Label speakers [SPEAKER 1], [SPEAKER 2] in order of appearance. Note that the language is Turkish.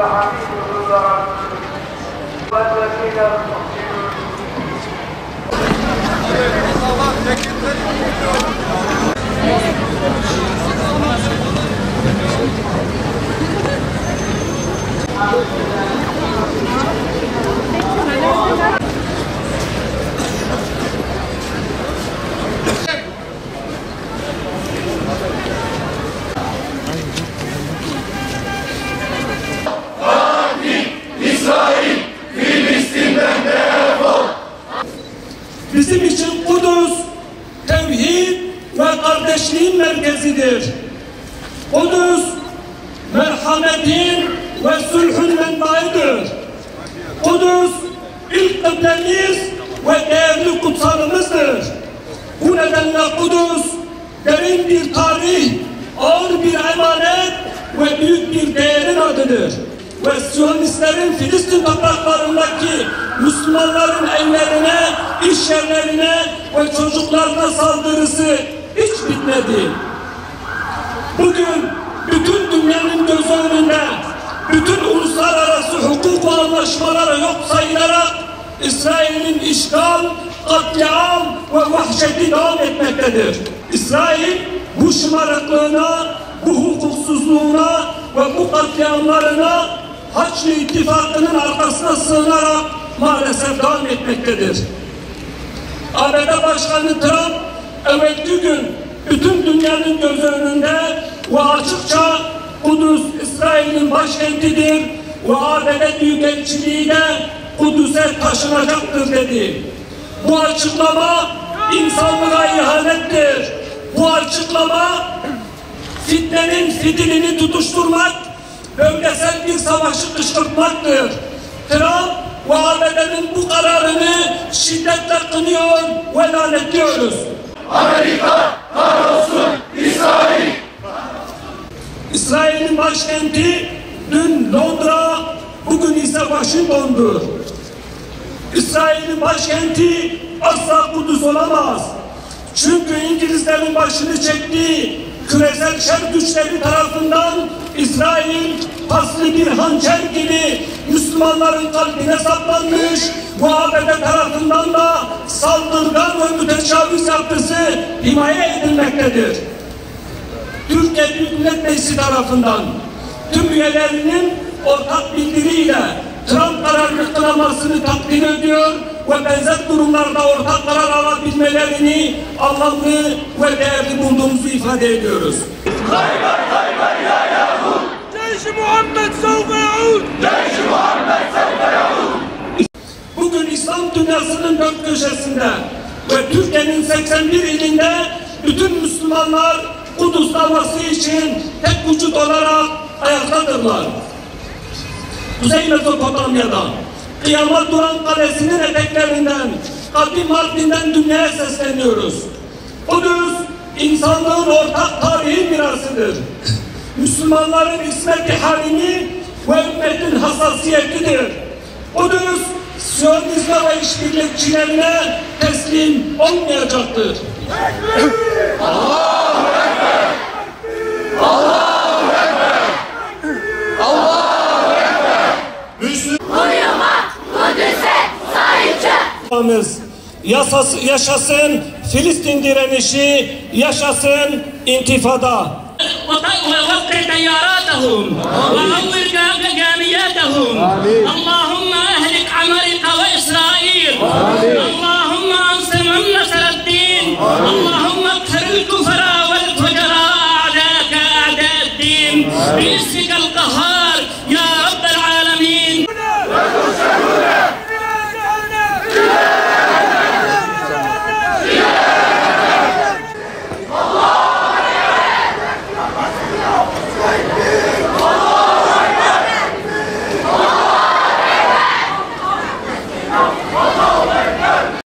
[SPEAKER 1] حميده ورسوله والذين
[SPEAKER 2] Bizim için Kudüs, tevhid ve kardeşliğin merkezidir. Kudüs, merhametin ve sulhün menbaıdır. Kudüs, ilk kıblemiz ve değerli kutsalımızdır. Bu nedenle Kudüs, derin bir tarih, ağır bir emanet ve büyük bir değerin adıdır. Ve Siyonistlerin Filistin topraklarındaki Müslümanların evlerine, iş yerlerine ve çocuklarına saldırısı hiç bitmedi. Bugün bütün dünyanın gözü önünde, bütün uluslararası hukuk ve anlaşmalara yok sayılarak İsrail'in işgal, katliam ve vahşeti devam etmektedir. İsrail bu şımarıklığına, bu hukuksuzluğuna ve bu katliamlarına Haçlı İttifakı'nın arkasına sığınarak maalesef devam etmektedir. ABD Başkanı Trump evvelki gün bütün dünyanın gözü önünde ve açıkça Kudüs İsrail'in başkentidir ve ABD Büyükelçiliği de Kudüs'e taşınacaktır dedi. Bu açıklama insanlığa ihanettir. Bu açıklama fitnenin fitilini tutuşturmak, bölgesel bir savaşı kışkırtmaktır. Trump ve ABD'nin bu kararını şiddetle kınıyor ve lanetliyoruz.
[SPEAKER 3] Amerika kahrolsun İsrail!
[SPEAKER 2] İsrail'in başkenti dün Londra, bugün ise Washington'dur. İsrail'in başkenti asla Kudüs olamaz. Çünkü İngilizlerin başını çektiği küresel şer güçleri tarafından İsrail paslı bir hançer gibi Müslümanların kalbine saplanmış, bu ABD tarafından da saldırgan ve müteşavviz yapısı himaye edilmektedir. Türkiye Büyük Millet Meclisi tarafından tüm üyelerinin ortak bildiriyle Trump kararını kınamasını takdir ediyor ve benzer durumlarda ortak karar alabilmelerini anlamlı ve değerli bulduğumuzu ifade ediyoruz.
[SPEAKER 3] Hayber Hayber ya Yahud!
[SPEAKER 4] Ceyş-i Muhammed sevfe yaud!
[SPEAKER 3] Ceyş-i Muhammed sevfe yaud!
[SPEAKER 2] Bugün İslam dünyasının dört köşesinde ve Türkiye'nin 81 ilinde bütün Müslümanlar Kudüs davası için tek vücut olarak ayaktadırlar. Kuzey Mezopotamya'da Kıyamet Duran Kalesi'nin eteklerinden, Kadim Mardin'den dünyaya sesleniyoruz. Kudüs, insanlığın ortak tarihi mirasıdır. Müslümanların ismet-i harimi ve ümmetin hassasiyetidir. Kudüs, Siyonizme ve işbirlikçilerine teslim olmayacaktır.
[SPEAKER 3] Allahu Ekber! Allahu Ekber! Allahu Ekber!
[SPEAKER 5] Uyumak, Kudüs'e sahip çık!
[SPEAKER 2] Yaşasın Filistin direnişi, yaşasın intifada.
[SPEAKER 6] ووقع طياراتهم وعور جامياتهم اللهم اهلك عمالقه واسرائيل